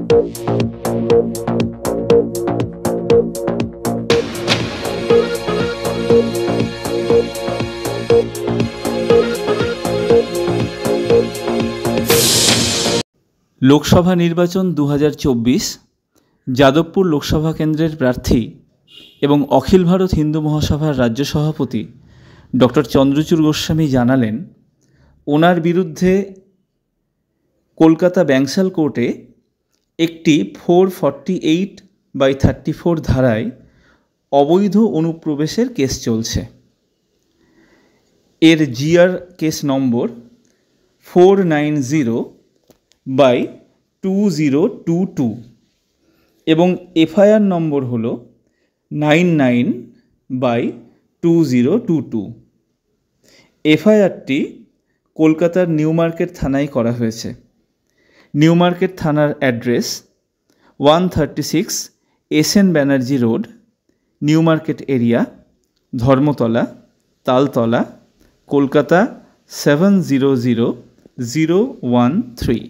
লোকসভা নির্বাচন 2024 যাদবপুর লোকসভা কেন্দ্রের প্রার্থী এবং অখিল ভারত হিন্দু মহাসভার রাজ্য সভাপতি ডক্টর চন্দ্রচূড় গোস্বামী জানালেন, ওনার বিরুদ্ধে কলকাতা ব্যাংসাল কোর্টে একটি 448/34 ধারায় অবৈধ অনুপ্রবেশের কেস চলছে। এর জিআর কেস নম্বর 490/2022 এবং এফআইআর নম্বর হল 99/2022। এফআইআরটি কলকাতার নিউ মার্কেট থানায় করা হয়েছে। নিউ মার্কেট থানার address 136 SN Banerjee road, new market area, Dharmatala, Taltala, Kolkata 700013।